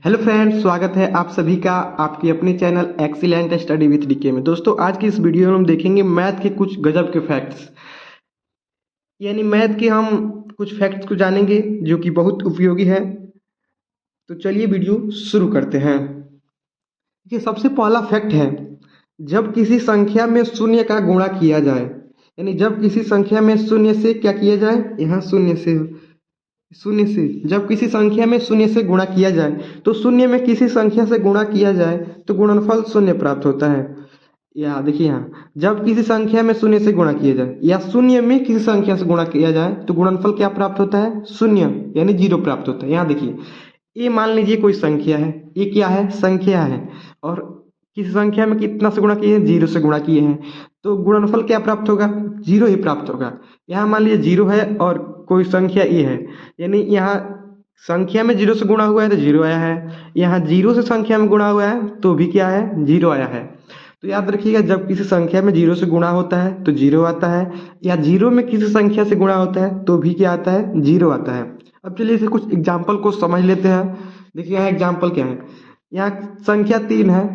Hello friends, स्वागत है आप सभी का आपके अपने channel excellent study with DK में। दोस्तों, आज की इस वीडियो में हम देखेंगे मैथ के कुछ गजब के फैक्ट्स, यानी मैथ के हम कुछ फैक्ट्स को जानेंगे जो कि बहुत उपयोगी है। तो चलिए वीडियो शुरू करते हैं। देखिए, सबसे पहला फैक्ट है, जब किसी संख्या में शून्य का गुणा किया जाए, यानी जब किसी संख्या में शून्य से क्या किया जाए, यहाँ शून्य से जब किसी संख्या में शून्य से गुणा किया जाए तो शून्य में किसी संख्या से गुणा किया जाए तो गुणनफल शून्य प्राप्त होता है। या देखिए, यहाँ जब किसी संख्या में शून्य से गुणा किया जाए या शून्य में किसी संख्या से गुणा किया जाए तो गुणनफल क्या प्राप्त होता है, शून्य, यानी जीरो प्राप्त होता है। यहाँ देखिए, ये मान लीजिए कोई संख्या है, ये क्या है, संख्या है, और किसी संख्या में कितना से गुणा किए हैं, जीरो से गुणा किए हैं, तो गुणनफल क्या प्राप्त होगा, जीरो ही प्राप्त होगा। यहाँ मान लीजिए जीरो है और कोई संख्या ए है, यानी यहाँ संख्या में जीरो से गुणा हुआ है तो जीरो आया है, यहाँ जीरो से संख्या में गुणा हुआ है तो भी क्या है, जीरो आया है। तो याद रखिएगा, जब किसी संख्या में जीरो से गुणा होता है तो जीरो आता है, या जीरो में किसी संख्या से गुणा होता है तो भी क्या आता है, जीरो आता है। अब चलिए इसे कुछ एग्जाम्पल को समझ लेते हैं। देखिए, यहाँ एग्जाम्पल क्या है, यहाँ संख्या 3 है,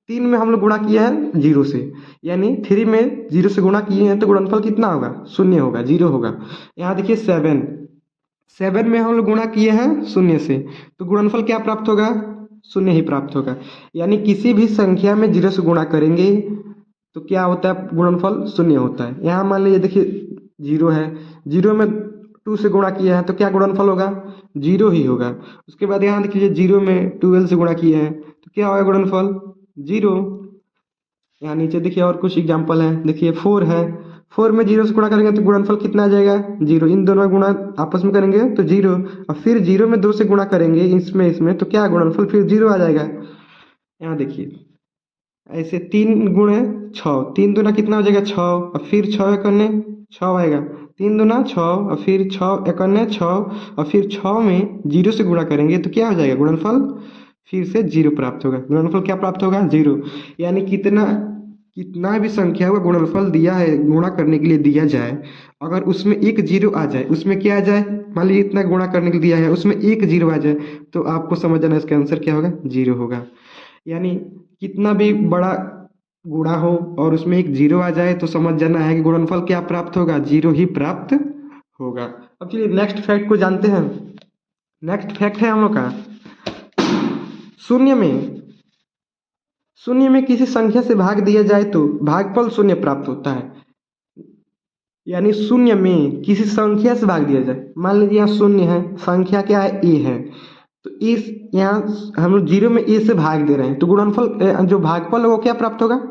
3 में हम लोग गुणा किया है जीरो से, यानी 3 में जीरो से गुणा किए हैं तो गुणनफल कितना होगा, शून्य होगा, जीरो होगा। यहाँ देखिए 7 में हम लोग गुणा किए हैं शून्य से, तो गुणनफल क्या प्राप्त होगा, शून्य ही प्राप्त होगा। यानी किसी भी संख्या में जीरो से गुणा करेंगे तो क्या होता है, गुणनफल शून्य होता है। यहाँ मान लीजिए देखिए जीरो है, जीरो में 2 से गुणा किया है तो क्या गुणनफल होगा, जीरो ही होगा। उसके बाद यहाँ देखिए जीरो में 12 से गुणा किए हैं तो क्या होगा, गुणनफल जीरो। यहाँ नीचे देखिए और कुछ एग्जाम्पल है, देखिए 4 है, 4 में जीरो से गुणा करेंगे तो गुणनफल कितना आ जाएगा, जीरो। इन दोनों में गुणा आपस में करेंगे तो जीरो, और फिर जीरो में 2 से गुणा करेंगे इसमें तो क्या गुणनफल फिर जीरो आ जाएगा। यहाँ देखिए ऐसे 3 गुणे 6, 3 दूना कितना हो जाएगा, 6, और फिर 6 एकन्ने 6 आएगा, 3 दूना 6, और फिर 6 एकन्ने 6, और फिर 6 में जीरो से गुणा करेंगे तो क्या हो जाएगा, गुणनफल फिर से जीरो प्राप्त होगा। गुणनफल क्या प्राप्त होगा, जीरो। यानी कितना भी संख्या का गुणनफल दिया है, गुणा करने के लिए दिया जाए, अगर उसमें एक जीरो आ जाए, उसमें क्या आ जाए, मान लीजिए इतना गुणा करने के लिए दिया है, उसमें एक जीरो आ जाए तो आपको समझ जाना इसका आंसर क्या होगा, जीरो होगा। यानी कितना भी बड़ा गुणा हो और उसमें एक जीरो आ जाए तो समझ जाना है कि गुणनफल क्या प्राप्त होगा, जीरो ही प्राप्त होगा। अब चलिए नेक्स्ट फैक्ट को जानते हैं। नेक्स्ट फैक्ट है हम लोग का, शून्य में किसी संख्या से भाग दिया जाए तो भागफल शून्य प्राप्त होता है। यानी शून्य में किसी संख्या से भाग दिया जाए, मान लीजिए यहाँ शून्य है, संख्या क्या है, ए है, तो इस यहाँ हम लोग जीरो में ए से भाग दे रहे हैं तो गुणनफल जो भागफल है वो क्या प्राप्त होगा,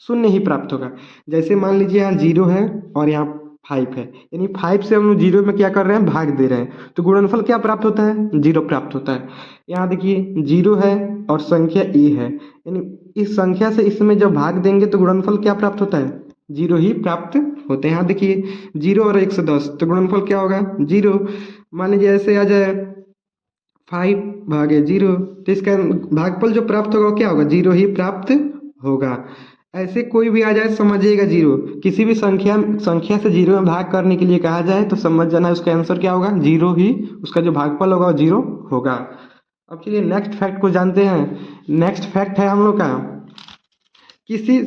शून्य ही प्राप्त होगा। जैसे मान लीजिए यहाँ जीरो है और यहाँ 5 है, यानी 5 से हम लोग जीरो में क्या कर रहे हैं, भाग दे रहे हैं, तो गुणनफल क्या प्राप्त होता है, जीरो प्राप्त होता है। यहाँ देखिए जीरो है और संख्या ए है, यानी इस संख्या से इसमें जब भाग देंगे तो गुणनफल क्या प्राप्त होता है, जीरो ही प्राप्त होते हैं। यहाँ देखिए 0 और 1 से 10 तो गुणनफल क्या होगा, जीरो। मान लीजिए ऐसे आ जाए 5 भागे जीरो, तो इसका भागफल जो प्राप्त होगा वो क्या होगा, जीरो ही प्राप्त होगा। ऐसे कोई भी आ जाए समझिएगा जीरो, किसी भी संख्या से जीरो में भाग करने के लिए कहा जाए तो समझ जाना है उसका आंसर क्या होगा, जीरो ही, उसका जो भागफल होगा वो जीरो होगा। अब चलिए नेक्स्ट फैक्ट को जानते हैं। नेक्स्ट फैक्ट है हम लोग का, किसी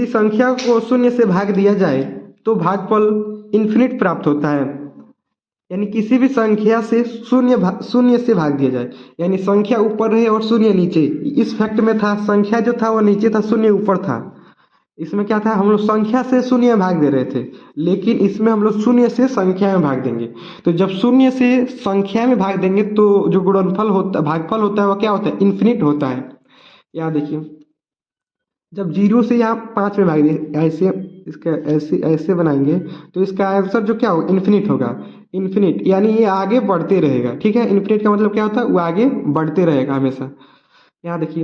संख्या को शून्य से भाग दिया जाए तो भागफल इन्फिनिट प्राप्त होता है। यानी किसी भी संख्या से शून्य से भाग दिया जाए, यानी संख्या ऊपर रहे और शून्य नीचे। इस फैक्ट में था संख्या जो था वो नीचे था, शून्य ऊपर था। इसमें क्या था, हम लोग संख्या से शून्य में भाग दे रहे थे, लेकिन इसमें हम लोग शून्य से संख्या में भाग देंगे। तो जब शून्य से संख्या में भाग देंगे तो जो गुणनफल होता, भागफल होता है वो क्या होता है, इन्फिनिट होता है। यहाँ देखिए जब जीरो से यहाँ 5 में भाग दिए, ऐसे इसका ऐसे बनाएंगे तो इसका आंसर जो क्या होगा, इन्फिनिट होगा। इन्फिनिट यानी ये आगे बढ़ते रहेगा, ठीक है। इन्फिनिट का मतलब क्या होता है, वो आगे बढ़ते रहेगा हमेशा। यहाँ देखिए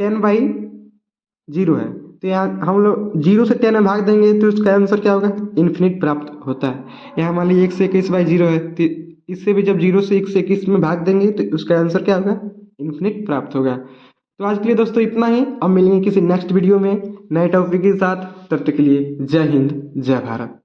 10/0 है, तो यहाँ हम लोग 0 से 10 में भाग देंगे तो उसका आंसर क्या होगा, इन्फिनिट प्राप्त होता है। यहाँ मान लीजिए 1 से 21/0 है, तो इससे भी जब 0 से 1 से 21 में भाग देंगे तो उसका आंसर क्या होगा, इन्फिनिट प्राप्त होगा। तो आज के लिए दोस्तों इतना ही, अब मिलेंगे किसी नेक्स्ट वीडियो में नए टॉपिक के साथ। तब तक के लिए जय हिंद, जय भारत।